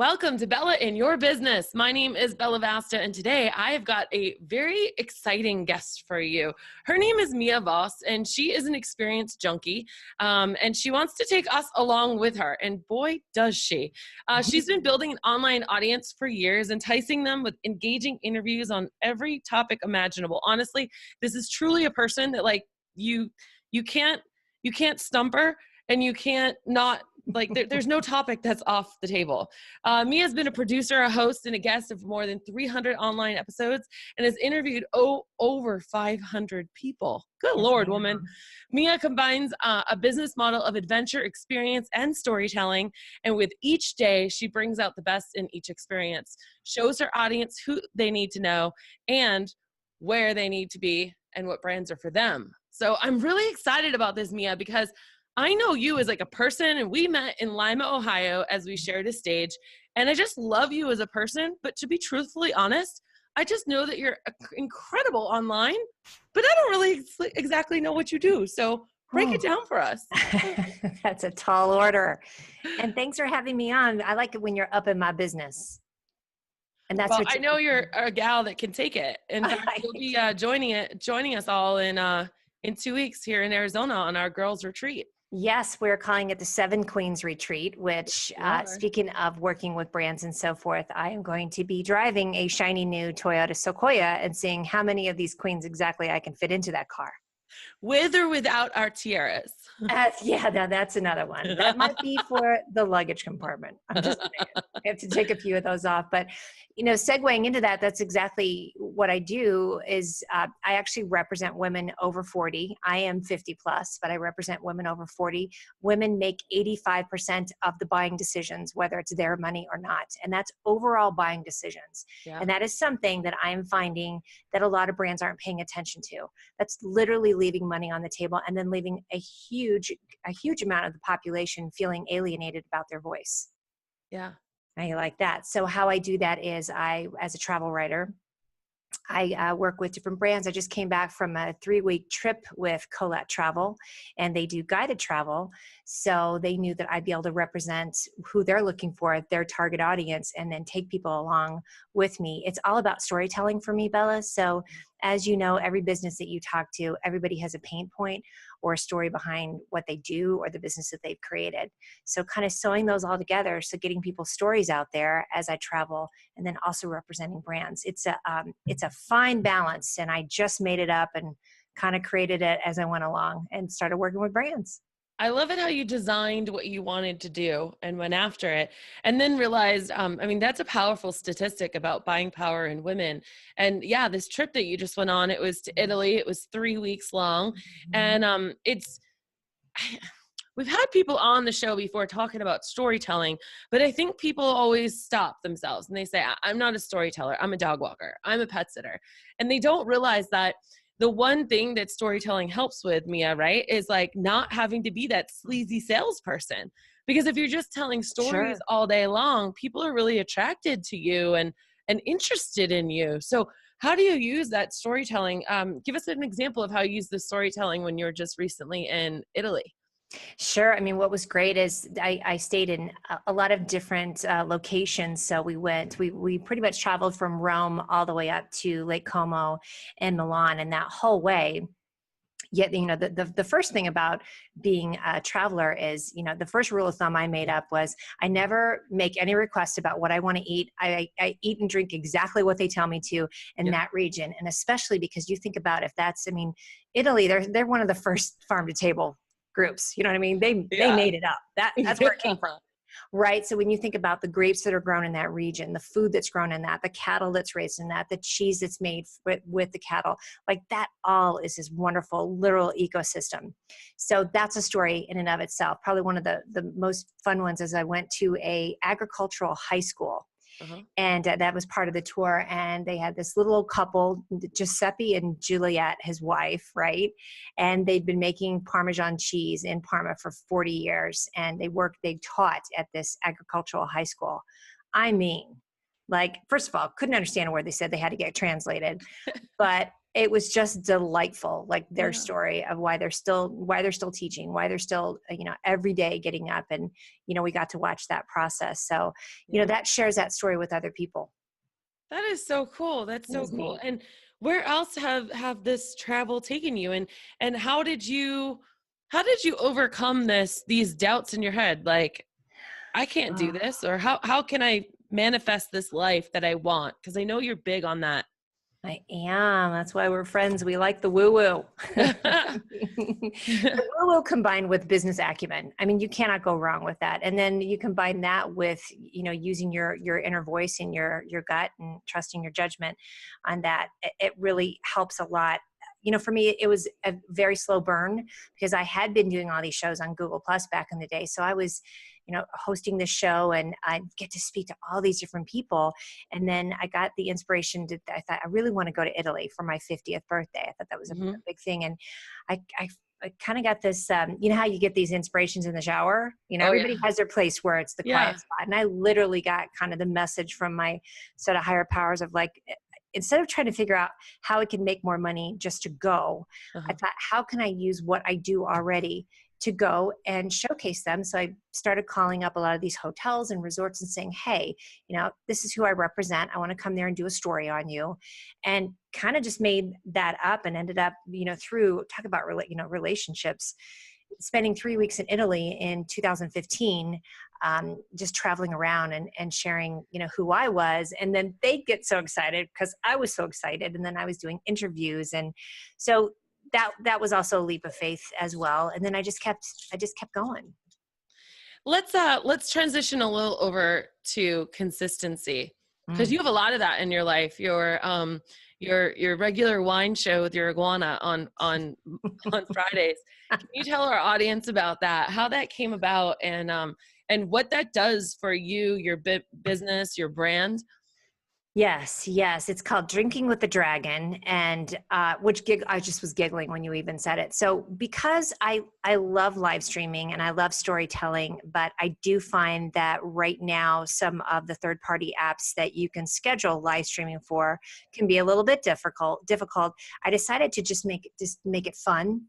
Welcome to Bella in Your Business. My name is Bella Vasta, and today I have got a very exciting guest for you. Her name is Voss, and she is an experienced junkie, and she wants to take us along with her, and boy, does she. She's been building an online audience for years, enticing them with engaging interviews on every topic imaginable. Honestly, this is truly a person that you can't stump her, and you can't not there's no topic that's off the table. Mia's been a producer, a host, and a guest of more than 300 online episodes and has interviewed over 500 people. Good Lord, woman. Mia combines a business model of adventure, experience, and storytelling. And with each day, she brings out the best in each experience, shows her audience who they need to know and where they need to be and what brands are for them. So I'm really excited about this, Mia, because I know you as like a person, and we met in Lima, Ohio, as we shared a stage, and I just love you as a person. But to be truthfully honest, I just know that you're incredible online, but I don't really exactly know what you do. So break it down for us. That's a tall order. And thanks for having me on. I like it when you're up in my business. And that's I know you're a gal that can take it. In fact, you'll be joining us all in 2 weeks here in Arizona on our girls' retreat. Yes, we're calling it the Seven Queens Retreat, which speaking of working with brands and so forth, I am going to be driving a shiny new Toyota Sequoia and seeing how many of these queens exactly I can fit into that car. With or without our tiaras? Yeah, that's another one. That might be for the luggage compartment. I'm just saying. I have to take a few of those off. But, segueing into that, that's exactly what I do is I actually represent women over 40. I am 50 plus, but I represent women over 40. Women make 85% of the buying decisions, whether it's their money or not. And that's overall buying decisions. Yeah. And that is something that I'm finding that a lot of brands aren't paying attention to. That's literally leaving money on the table and then leaving a huge amount of the population feeling alienated about their voice. Yeah. I like that. So how I do that is as a travel writer, I work with different brands. I just came back from a 3-week trip with Colette Travel, and they do guided travel. So they knew that I'd be able to represent who they're looking for, their target audience, and then take people along with me. It's all about storytelling for me, Bella. So as you know, every business that you talk to, everybody has a pain point or a story behind what they do or the business that they've created. So kind of sewing those all together. So getting people's stories out there as I travel, and then also representing brands. It's a fine balance, and I just made it up and kind of created it as I went along and started working with brands. I love it how you designed what you wanted to do and went after it, and then realized, that's a powerful statistic about buying power in women. And yeah, this trip that you just went on, it was to Italy. It was 3 weeks long. And we've had people on the show before talking about storytelling, but I think people always stop themselves and they say, I'm not a storyteller. I'm a dog walker. I'm a pet sitter. And they don't realize that the one thing that storytelling helps with, Mia, right, is like not having to be that sleazy salesperson. Because if you're just telling stories all day long, people are really attracted to you and interested in you. So how do you use that storytelling? Give us an example of how you use the storytelling when you were just recently in Italy. Sure. I mean, what was great is I stayed in a lot of different locations. So we pretty much traveled from Rome all the way up to Lake Como and Milan, and that whole way. Yet, the first thing about being a traveler is, the first rule of thumb I made up was I never make any requests about what I want to eat. I eat and drink exactly what they tell me to in that region. And especially because you think about Italy, they're one of the first farm to table groups. You know what I mean? They made it up. That's where it came from. Right. So when you think about the grapes that are grown in that region, the food that's grown in that, the cattle that's raised in that, the cheese that's made with the cattle, like that all is this wonderful literal ecosystem. So that's a story in and of itself. Probably one of the most fun ones is I went to a agricultural high school. And that was part of the tour. And they had this little couple, Giuseppe and Juliet, his wife, right? And they'd been making Parmesan cheese in Parma for 40 years. And they taught at this agricultural high school. First of all, couldn't understand a word they said. They had to get translated. But it was just delightful, like their Yeah. story of why they're still teaching, why they're still, every day getting up, and, we got to watch that process. So, Yeah. that shares that story with other people. That is so cool. That's It so was cool. neat. And where else have this travel taken you? And how did you overcome these doubts in your head? Like, I can't do Oh, this, or how can I manifest this life that I want? Because I know you're big on that. I am. That's why we're friends. We like the woo woo. The woo woo combined with business acumen. I mean, you cannot go wrong with that. And then you combine that with, using your inner voice and your gut and trusting your judgment on that. It really helps a lot. For me, it was a very slow burn because I had been doing all these shows on Google Plus back in the day. So I was, hosting this show, and I get to speak to all these different people. And then I got the inspiration I thought I really want to go to Italy for my 50th birthday. I thought that was a Hmm. big thing. And I kind of got this, how you get these inspirations in the shower? Oh yeah. Everybody has their place where it's the Yeah. quiet spot. And I literally got kind of the message from my sort of higher powers of like, instead of trying to figure out how I can make more money just to go, I Uh-huh. thought, how can I use what I do already to go and showcase them? So I started calling up a lot of these hotels and resorts and saying, hey, this is who I represent. I want to come there and do a story on you. And kind of just made that up and ended up, through talk about, relationships, spending 3 weeks in Italy in 2015, just traveling around and sharing, who I was. And then they'd get so excited because I was so excited. And then I was doing interviews. And so that was also a leap of faith as well. And then I just kept going. Let's transition a little over to consistency, because Mm. you have a lot of that in your life. Your regular wine show with your iguana on Fridays. Can you tell our audience about that, how that came about, and what that does for you, your business, your brand? Yes, yes. It's called Drinking with the Dragon, and I just was giggling when you even said it. So because I love live streaming and I love storytelling, but I do find that right now some of the third party apps that you can schedule live streaming for can be a little bit difficult. I decided to just make it fun,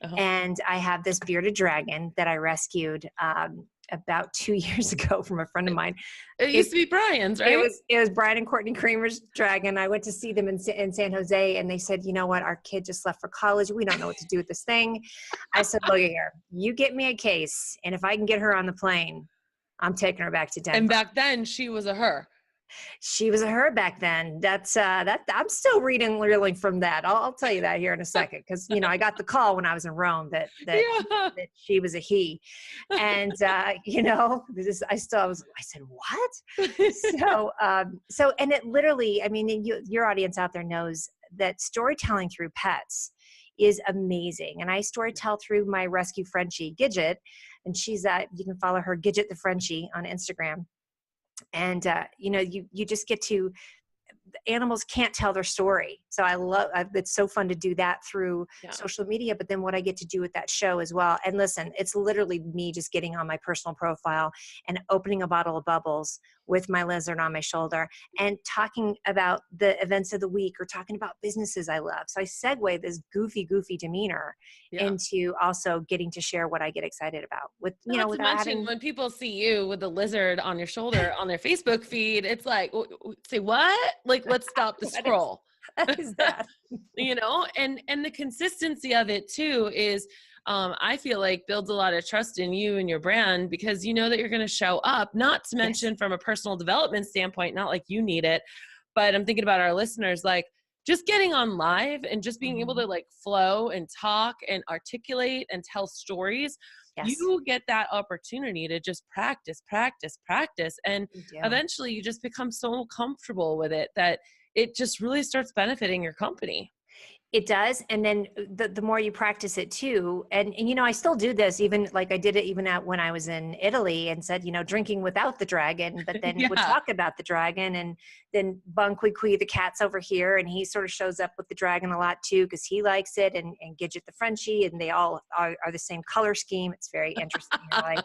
Uh-huh. and I have this bearded dragon that I rescued about 2 years ago from a friend of mine. It It used to be Brian's, it right? was Brian and Courtney Kramer's dragon. I went to see them in San Jose, and they said, you know what, our kid just left for college. We don't know what to do with this thing. I said, look here, you get me a case, and if I can get her on the plane, I'm taking her back to And Denver. back then she was a her. She was a her back then. That's that I'm still reeling from that. I'll tell you that here in a second, because I got the call when I was in Rome that Yeah. that she was a he, and I said what? And it literally, I mean, your audience out there knows that storytelling through pets is amazing, and I storytell through my rescue Frenchie Gidget, and she's you can follow her, Gidget the Frenchie, on Instagram. And you just get to, animals can't tell their story. So it's so fun to do that through Yeah. social media, but then what I get to do with that show as well. And listen, it's literally me just getting on my personal profile and opening a bottle of bubbles with my lizard on my shoulder and talking about the events of the week or talking about businesses I love. So I segue this goofy demeanor Yeah. into also getting to share what I get excited about with, Not to without mention, having. when people see you with the lizard on your shoulder on their Facebook feed, it's like, say what? Like, let's stop the scroll. What is that? And the consistency of it too is, I feel like, builds a lot of trust in you and your brand, because you know that you're going to show up. Not to mention, Yes. from a personal development standpoint, not like you need it, but I'm thinking about our listeners, like, just getting on live and just being able Mhm. to like flow and talk and articulate and tell stories. Yes, You get that opportunity to just practice, practice, practice. And you do. eventually you just become so comfortable with it that it just really starts benefiting your company. It does. And then the more you practice it too, and I still do this, even like I did it even when I was in Italy, and said, drinking without the dragon, but then would Yeah. talk about the dragon. And then Bunquequi, the cat's over here, and he sort of shows up with the dragon a lot too, because he likes it, and Gidget the Frenchie, and they all are the same color scheme. It's very interesting how I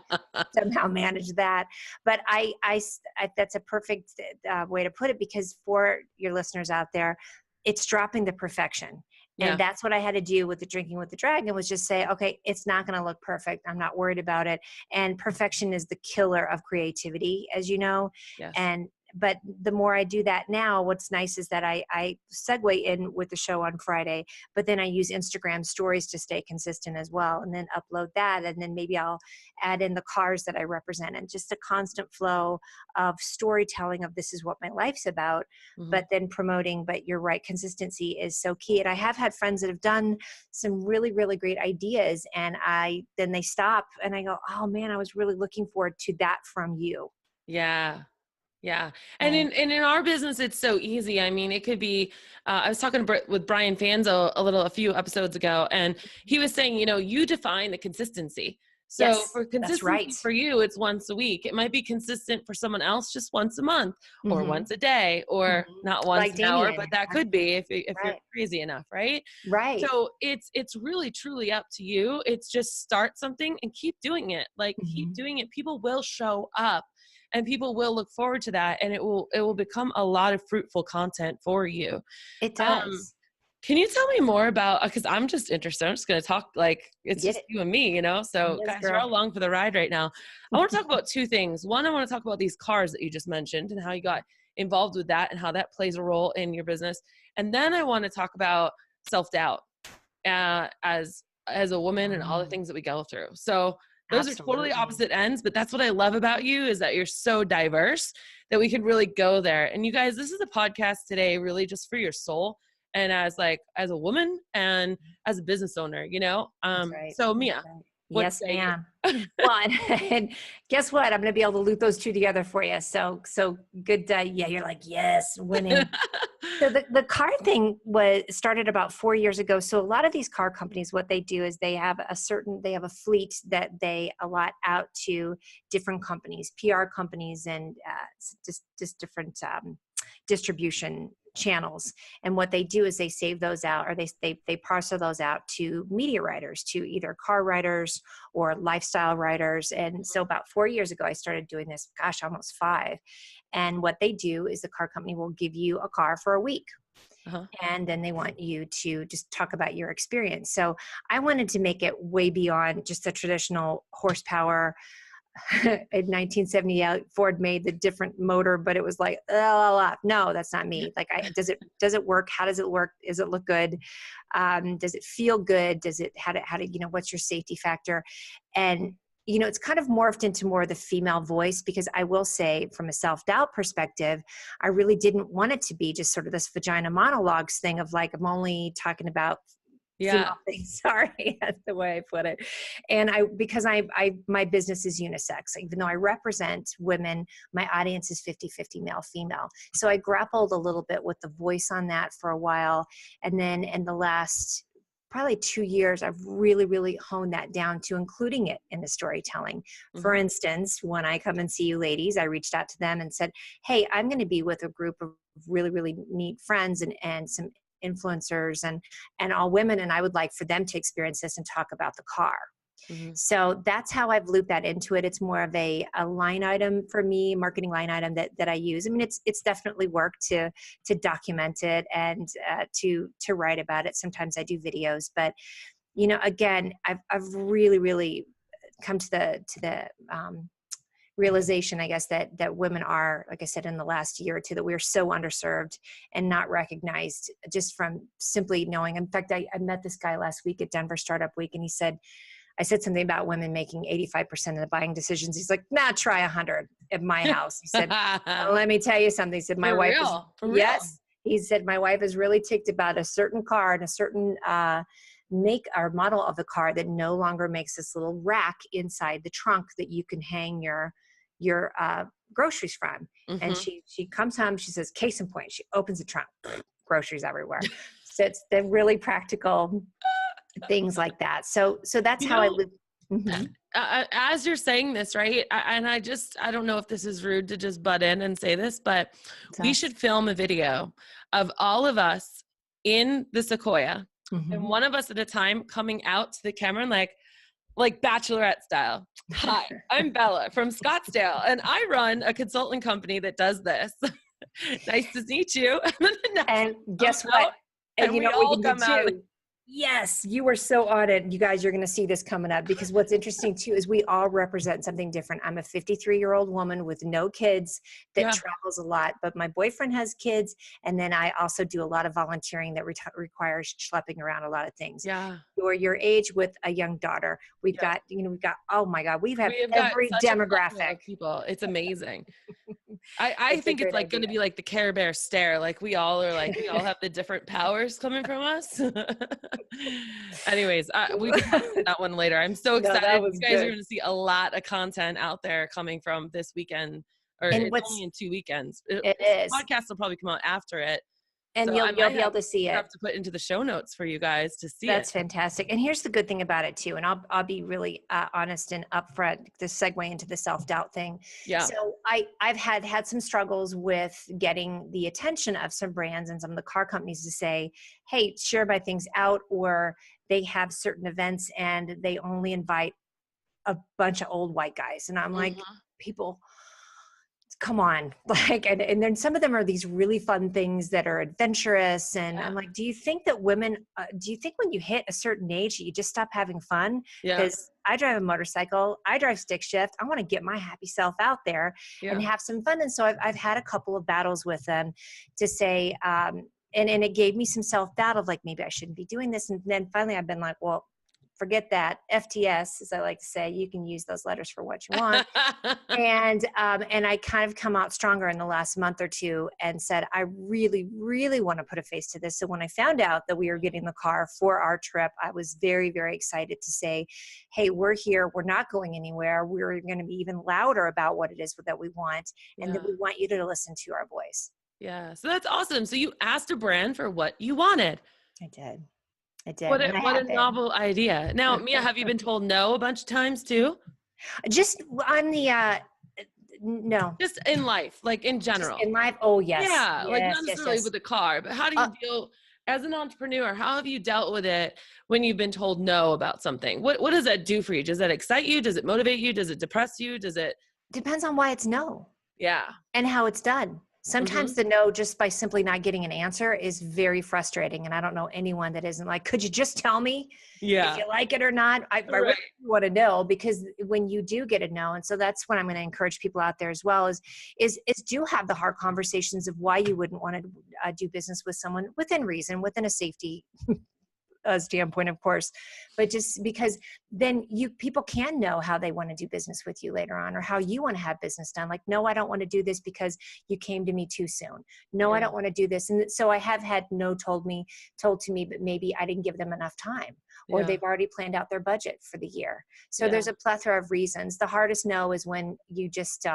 somehow manage that. But I that's a perfect way to put it, because for your listeners out there, it's dropping the perfection. Yeah. And that's what I had to do with the Drinking with the Dragon, was just say, okay, it's not going to look perfect. I'm not worried about it. And perfection is the killer of creativity, as you know. Yes. But the more I do that now, what's nice is that I segue in with the show on Friday, but then I use Instagram stories to stay consistent as well, and then upload that. And then maybe I'll add in the cars that I represent, and just a constant flow of storytelling of this is what my life's about, but then promoting. But you're right, consistency is so key. And I have had friends that have done some really, really great ideas, and then they stop and I go, oh man, I was really looking forward to that from you. Yeah. Yeah. And Right. in our business, it's so easy. I mean, it could be, I was talking with Brian Fanzo a few episodes ago, and he was saying, you define the consistency. So Yes, for that's consistency right. for you, it's once a week. It might be consistent for someone else, just once a month or once a day, or not once Like an hour, Damien. but that could be if you're Right. crazy enough. Right. Right. So it's really truly up to you. It's just start something and keep doing it. Like keep doing it. People will show up. And people will look forward to that, and it will become a lot of fruitful content for you. It does. Can you tell me more about, because I'm just interested. I'm just going to talk like it's Get just it. you and me, So Yes, guys, you're all girl. along for the ride right now. I want to talk about two things. One, I want to talk about these cars that you just mentioned and how you got involved with that and how that plays a role in your business. And then I want to talk about self-doubt as a woman and all the things that we go through. So those are totally Absolutely. opposite ends, but that's what I love about you, is that you're so diverse that we can really go there. And you guys, this is a podcast today really just for your soul, and as a woman and as a business owner, That's right. So That's Mia, right. what Yes, say you? ma'am. Well, and guess what? I'm going to be able to loop those two together for you. So good. Yeah, you're like, yes, winning. So the car thing started about 4 years ago. So a lot of these car companies, what they do is they have a fleet that they allot out to different companies, PR companies, and just different distribution channels. And what they do is they save those out, or they parcel those out to media writers, to either car writers or lifestyle writers. And so about 4 years ago, I started doing this, gosh, almost 5. And what they do is the car company will give you a car for a week. And then they want you to just talk about your experience. So I wanted to make it way beyond just the traditional horsepower. In 1978, Ford made the different motor, but it was like, no, that's not me. Like, does it work? How does it work? Does it look good? Does it feel good? How to, what's your safety factor? And, it's kind of morphed into more of the female voice, because I will say, from a self-doubt perspective, I really didn't want it to be just sort of this vagina monologues thing of like, I'm only talking about female things. Sorry, that's the way I put it. And because my business is unisex, even though I represent women, my audience is 50-50 male, female. So I grappled a little bit with the voice on that for a while. And then in the last probably 2 years, I've really, really honed that down to including it in the storytelling. For instance, when I come and see you ladies, I reached out to them and said, hey, I'm going to be with a group of really, really neat friends and some influencers and all women, and I would like for them to experience this and talk about the car. So that's how I've looped that into it. It's more of a line item for me, marketing line item that I use. I mean, it's definitely work to document it and to write about it. Sometimes I do videos, but again, I've really, really come to the realization, I guess, that women are, like I said, in the last year or two, that we're so underserved and not recognized just from simply knowing. In fact, I met this guy last week at Denver Startup Week, and I said something about women making 85% of the buying decisions. He's like, nah, try 100 at my house. He said, let me tell you something. He said, my wife is, yes. He said, my wife is really ticked about a certain car and a certain make or model of the car that no longer makes this little rack inside the trunk that you can hang your groceries from. And she comes home, she says, case in point, she opens the trunk, groceries everywhere. So it's the really practical things like that. So that's how I live. As you're saying this, right? I don't know if this is rude to just butt in and say this, but we should film a video of all of us in the Sequoia, and one of us at a time coming out to the camera and like Bachelorette style. Hi, I'm Bella from Scottsdale, and I run a consulting company that does this. Nice to meet you. And guess what? And you we know what we all can come do out. too? Yes, you were so on it. You guys, you're going to see this coming up because what's interesting too is we all represent something different. I'm a 53-year-old woman with no kids that Yeah. travels a lot, but my boyfriend has kids. And then I also do a lot of volunteering that requires schlepping around a lot of things. Yeah. Or your age with a young daughter. We've Yeah. got, we've got, oh my God, we have We have got every such a plethora demographic. of people. It's amazing. I It's a think it's great like going to idea. be like the Care Bear stare. Like we all have the different powers coming from us. Anyways, we can talk about that one later. I'm so No, excited. that You was guys are good. going to see a lot of content out there coming from this weekend, or And it's what's, only in 2 weekends. it This is, podcast will probably come out after it. and So you'll I might be able to see it. have to put into the show notes for you guys to see it. That's fantastic. And here's the good thing about it too. And I'll be really honest and upfront to segue into the self-doubt thing. Yeah. So I've had some struggles with getting the attention of some brands and some of the car companies to say, hey, share my things out, or they have certain events and they only invite a bunch of old white guys. And I'm like, people, come on. Like, and then some of them are these really fun things that are adventurous. And I'm like, do you think that women, do you think when you hit a certain age, you just stop having fun? Yeah. Because I drive a motorcycle, I drive stick shift. I want to get my happy self out there and have some fun. And so I've had a couple of battles with them to say, and it gave me some self-doubt of like, maybe I shouldn't be doing this. And then finally I've been like, well, forget that. FTS, as I like to say, you can use those letters for what you want. And I kind of come out stronger in the last month or two and said, I really, really want to put a face to this. So when I found out that we were getting the car for our trip, I was very, very excited to say, hey, we're here. We're not going anywhere. We're going to be even louder about what it is that we want, and that we want you to listen to our voice. Yeah. So that's awesome. So you asked a brand for what you wanted. I did. I did. What a novel idea. Now, Mia, have you been told no a bunch of times too? Just on the, no. Just in life, like in general. Just in life? Oh, yes. Yeah. Yes, like not necessarily with the car, but how do you deal as an entrepreneur? How have you dealt with it when you've been told no about something? What does that do for you? Does that excite you? Does it motivate you? Does it depress you? Does it? Depends on why it's no. Yeah. And how it's done. Sometimes the no, just by simply not getting an answer, is very frustrating. And I don't know anyone that isn't like, could you just tell me if you like it or not? I really want to know, because when you do get a no, and so that's what I'm going to encourage people out there as well, is do have the hard conversations of why you wouldn't want to do business with someone within reason, within a safety standpoint, of course, but just because then people can know how they want to do business with you later on, or how you want to have business done. Like, no, I don't want to do this because you came to me too soon. No, I don't want to do this. And so I have had no told to me, but maybe I didn't give them enough time, or they've already planned out their budget for the year. So there's a plethora of reasons. The hardest no is when you just,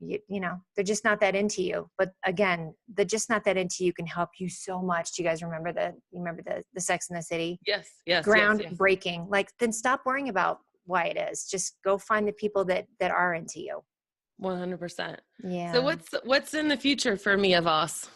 you know, they're just not that into you. But again, the just not that into you can help you so much. Do you guys remember the Sex and the City? Yes. Groundbreaking. Like, then stop worrying about why it is. Just go find the people that are into you. 100%. Yeah. So what's in the future for Mia Voss?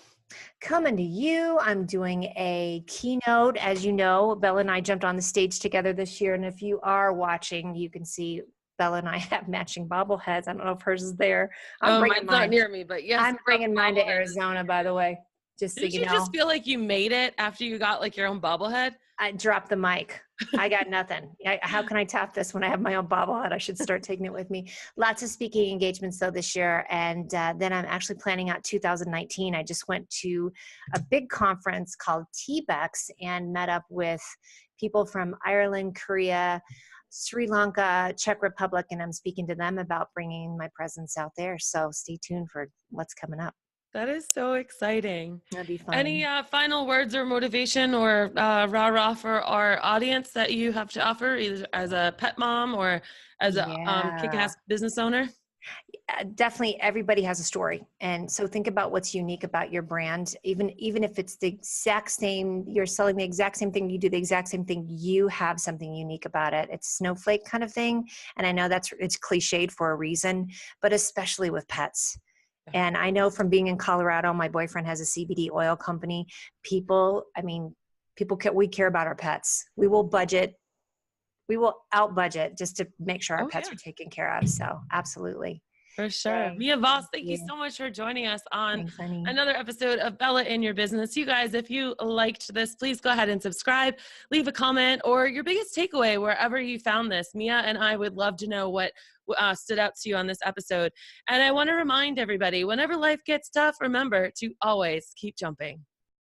Coming to you, I'm doing a keynote. As you know, Bella and I jumped on the stage together this year. And if you are watching, you can see Bella and I have matching bobbleheads. I don't know if hers is there. Mine's not near me, but yes. I'm bringing mine to Arizona, by the way, just so you know. Did you just feel like you made it after you got like your own bobblehead? I dropped the mic. I got nothing. How can I top this when I have my own bobblehead? I should start taking it with me. Lots of speaking engagements though this year. And then I'm actually planning out 2019. I just went to a big conference called TBEX and met up with people from Ireland, Korea, Sri Lanka, Czech Republic, and I'm speaking to them about bringing my presence out there. So stay tuned for what's coming up. That is so exciting. That'd be fun. Any final words or motivation or rah-rah for our audience that you have to offer, either as a pet mom or as a kick-ass business owner? Definitely, everybody has a story. And so think about what's unique about your brand. Even if it's the exact same, you're selling the exact same thing, you do the exact same thing, you have something unique about it. It's snowflake kind of thing. And I know it's cliched for a reason, but especially with pets. And I know from being in Colorado, my boyfriend has a CBD oil company. We care about our pets. We will out budget just to make sure our pets are taken care of. So absolutely. For sure. Yay. Mia Voss, Thank thank you you. so much for joining us on Thanks, honey. another episode of Bella in Your Business. You guys, if you liked this, please go ahead and subscribe, leave a comment, or your biggest takeaway wherever you found this. Mia and I would love to know what stood out to you on this episode. And I want to remind everybody, whenever life gets tough, remember to always keep jumping.